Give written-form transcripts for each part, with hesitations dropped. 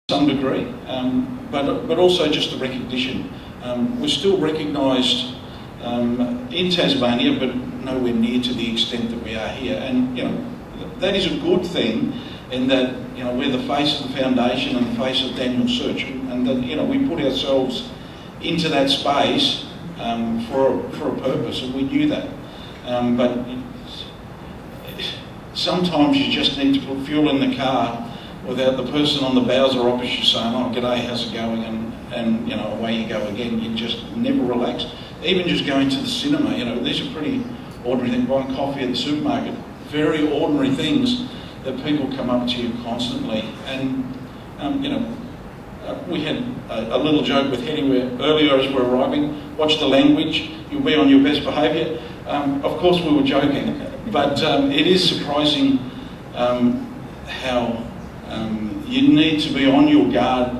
some degree, but also just the recognition. We're still recognised in Tasmania, but nowhere near to the extent that we are here. And that is a good thing, in that we're the face of the foundation and the face of Daniel's search, and that we put ourselves into that space for a purpose, and we knew that. But sometimes you just need to put fuel in the car without the person on the bowser opposite you saying, "Oh, g'day, how's it going?" and away you go again. You just never relax. Even just going to the cinema, these are pretty ordinary things. Buying coffee at the supermarket, very ordinary things that people come up to you constantly. And we had a little joke with Hetty where earlier as we're arriving, watch the language, you'll be on your best behaviour. Of course we were joking, but it is surprising how you need to be on your guard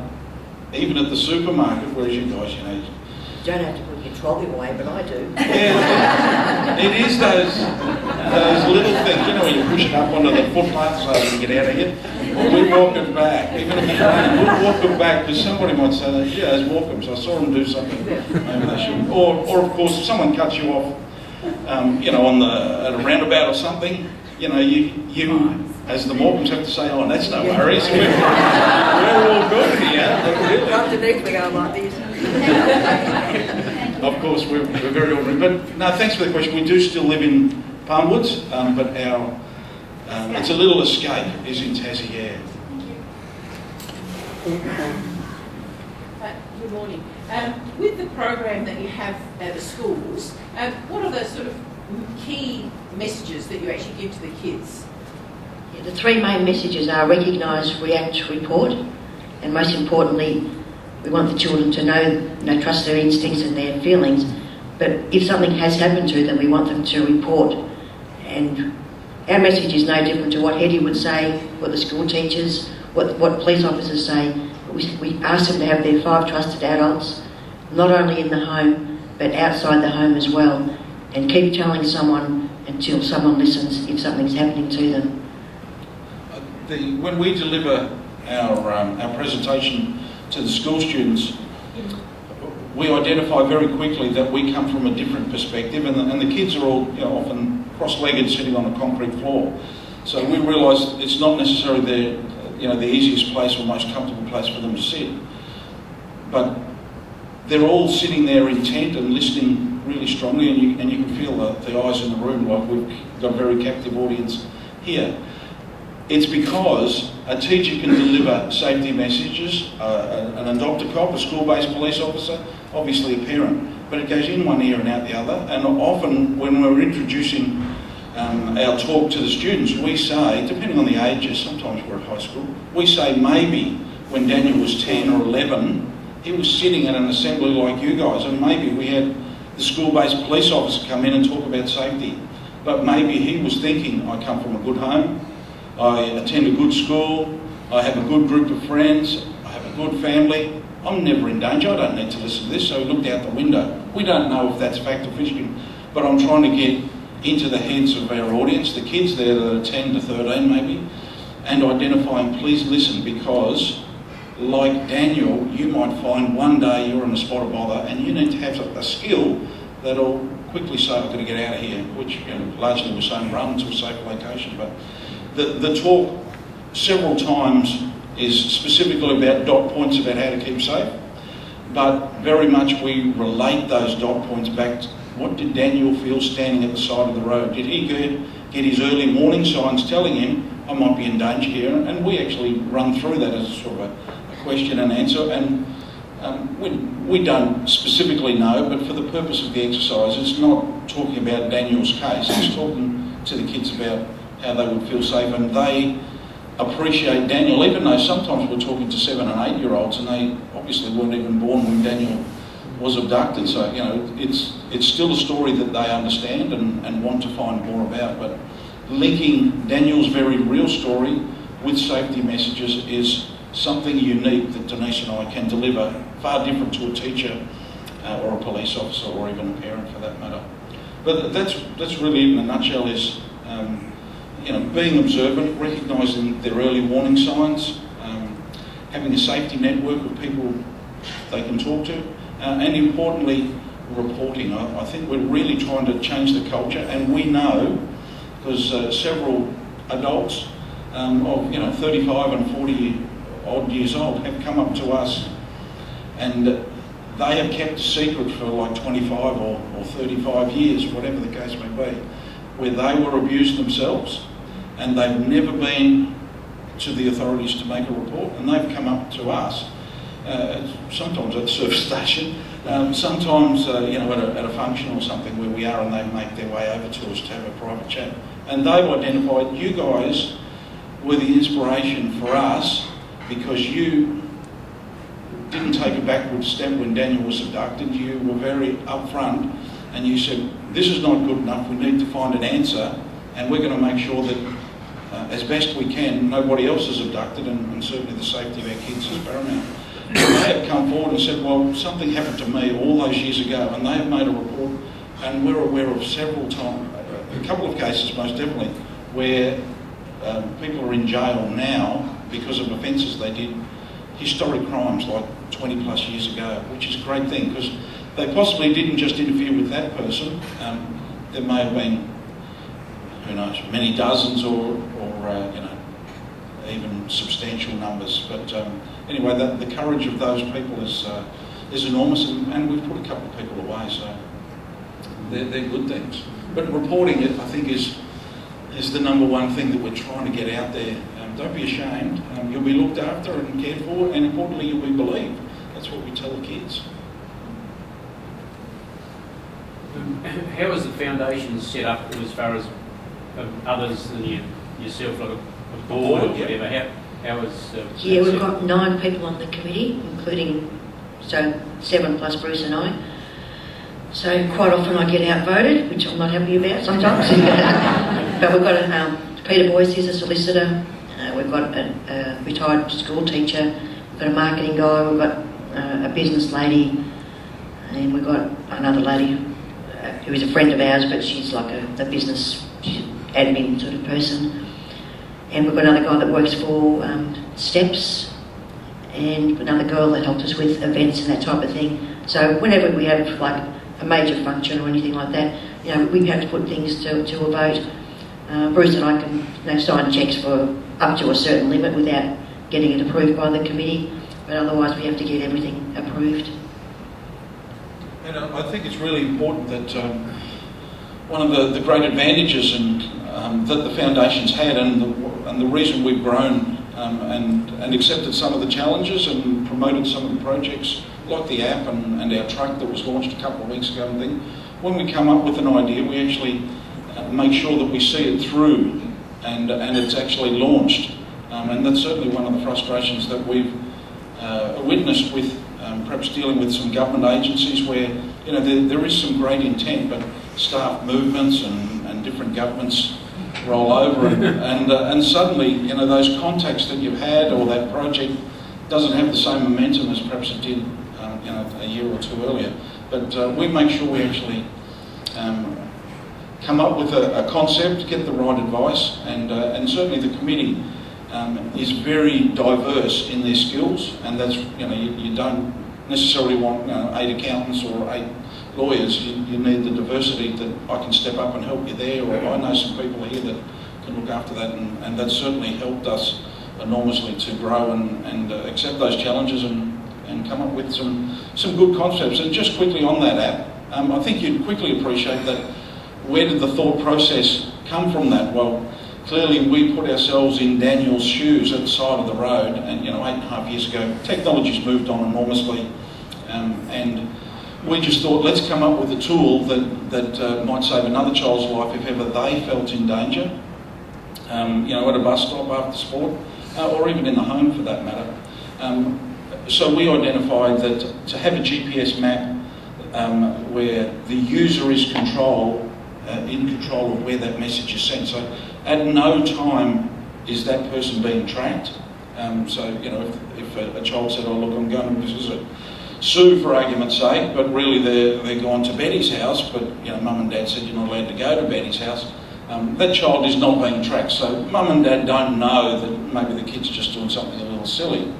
even at the supermarket, whereas you guys, You don't have to put your trolley away, but I do. Yeah, it is those little things, when you push it up onto the footpath so you can get out of here. We walk it back, even if it's raining, we'll walk it back, because somebody might say, "Yeah, there's Morcombe, I saw them do something, maybe they shouldn't." Or of course, if someone cuts you off, at a roundabout or something, you as the Morcombes have to say, "Oh, that's no worries, we're all good here." Underneath we go like this. Of course, we're very ordinary. But no, thanks for the question. We do still live in Palmwoods, but our it's a little escape is in Tassie, yeah. Good morning. With the program that you have at the schools, what are the sort of key messages that you actually give to the kids? Yeah, the three main messages are recognise, react, report, and most importantly, we want the children to know, trust their instincts and their feelings, but if something has happened to them, we want them to report. And our message is no different to what Hetty would say, what the school teachers, what police officers say. We ask them to have their 5 trusted adults, not only in the home, but outside the home as well, and keep telling someone until someone listens if something's happening to them. When we deliver our presentation to the school students, we identify very quickly that we come from a different perspective, and the kids are all often cross-legged sitting on a concrete floor. So we realise it's not necessarily the easiest place or most comfortable place for them to sit, but they're all sitting there intent and listening really strongly, and you can feel the eyes in the room, like we've got a very captive audience here. It's because a teacher can deliver safety messages, an adopt a cop, a school-based police officer, obviously a parent, but it goes in one ear and out the other. And often when we're introducing our talk to the students, we say, depending on the ages, sometimes we're at high school, we say maybe when Daniel was 10 or 11, he was sitting at an assembly like you guys, and maybe we had the school-based police officer come in and talk about safety, but maybe he was thinking, I come from a good home, I attend a good school, I have a good group of friends, I have a good family, I'm never in danger, I don't need to listen to this, so he looked out the window. We don't know if that's fact or fiction, but I'm trying to get into the heads of our audience, the kids there that are 10 to 13 maybe, and identifying, please listen, because like Daniel, you might find one day you're in a spot of bother and you need to have a skill that'll quickly say, I've got to get out of here, which largely we're saying run to a safe location. But the talk several times is specifically about dot points about how to keep safe, but very much we relate those dot points back to what did Daniel feel standing at the side of the road? Did he get his early warning signs telling him, I might be in danger here? And we actually run through that as a sort of a question and answer, and we don't specifically know, but for the purpose of the exercise, it's not talking about Daniel's case, it's talking to the kids about how they would feel safe, and they appreciate Daniel, even though sometimes we're talking to 7 and 8-year-olds and they obviously weren't even born when Daniel was abducted, so it's still a story that they understand and want to find more about. But linking Daniel's very real story with safety messages is something unique that Denise and I can deliver, far different to a teacher or a police officer or even a parent for that matter. But that's really in a nutshell is being observant, recognising their early warning signs, having a safety network of people they can talk to, and importantly, reporting. I think we're really trying to change the culture, and we know, because several adults of 35 and 40 odd years old have come up to us, and they have kept a secret for like 25 or 35 years, whatever the case may be, where they were abused themselves, and they've never been to the authorities to make a report, and they've come up to us, sometimes at the service station, sometimes at a function or something where we are, and they make their way over to us to have a private chat. And they've identified you guys were the inspiration for us, because you didn't take a backward step when Daniel was abducted. You were very upfront, and you said, this is not good enough, we need to find an answer, and we're going to make sure that as best we can, nobody else is abducted, and certainly the safety of our kids is paramount. And they have come forward and said, well, something happened to me all those years ago, and they have made a report, and we're aware of several times, a couple of cases most definitely, where people are in jail now because of offences they did, historic crimes like 20 plus years ago, which is a great thing, because they possibly didn't just interfere with that person. There may have been, who knows, many dozens or even substantial numbers. But anyway, the courage of those people is enormous, and we've put a couple of people away, so they're good things. But reporting it, I think, is the number one thing that we're trying to get out there. Don't be ashamed. You'll be looked after and cared for, and importantly, you'll be believed. That's what we tell the kids. How is the foundation set up as far as others than yourself, like a board or whatever? How is yeah, we've got 9 people on the committee, including 7 plus Bruce and I. So quite often I get outvoted, which I'm not happy about sometimes. But we've got Peter Boyce, he's a solicitor. We've got a retired school teacher. We've got a marketing guy. We've got a business lady, and we've got another lady who is a friend of ours, but she's like a business admin sort of person. And we've got another guy that works for Steps, and another girl that helps us with events and that type of thing. So whenever we have like a major function or anything like that, we have to put things to a vote. Bruce and I can sign cheques for up to a certain limit without getting it approved by the committee, but otherwise we have to get everything approved. And I think it's really important that one of the great advantages that the Foundation's had, and the reason we've grown and accepted some of the challenges and promoted some of the projects, like the app and our truck that was launched a couple of weeks ago and things, when we come up with an idea, we actually make sure that we see it through and it's actually launched. And that's certainly one of the frustrations that we've witnessed with perhaps dealing with some government agencies where there is some great intent, but staff movements and different governments roll over and suddenly those contacts that you've had or that project doesn't have the same momentum as perhaps it did a year or two earlier. But we make sure we actually come up with a concept, get the right advice, and certainly the committee is very diverse in their skills, and that's you don't necessarily want 8 accountants or 8 lawyers. You need the diversity that I can step up and help you there, or I know some people here that can look after that, and that's certainly helped us enormously to grow and accept those challenges and come up with some good concepts. And just quickly on that app, I think you'd quickly appreciate that. Where did the thought process come from that? Well, clearly we put ourselves in Daniel's shoes at the side of the road, and 8.5 years ago, technology's moved on enormously, and we just thought, let's come up with a tool that might save another child's life if ever they felt in danger, at a bus stop after sport, or even in the home for that matter. So we identified that to have a GPS map where the user is in control of where that message is sent. So at no time is that person being tracked. If a child said, oh look, I'm going to visit Sue for argument's sake, but really they're gone to Betty's house, but mum and dad said you're not allowed to go to Betty's house, that child is not being tracked. So mum and dad don't know that maybe the kid's just doing something a little silly.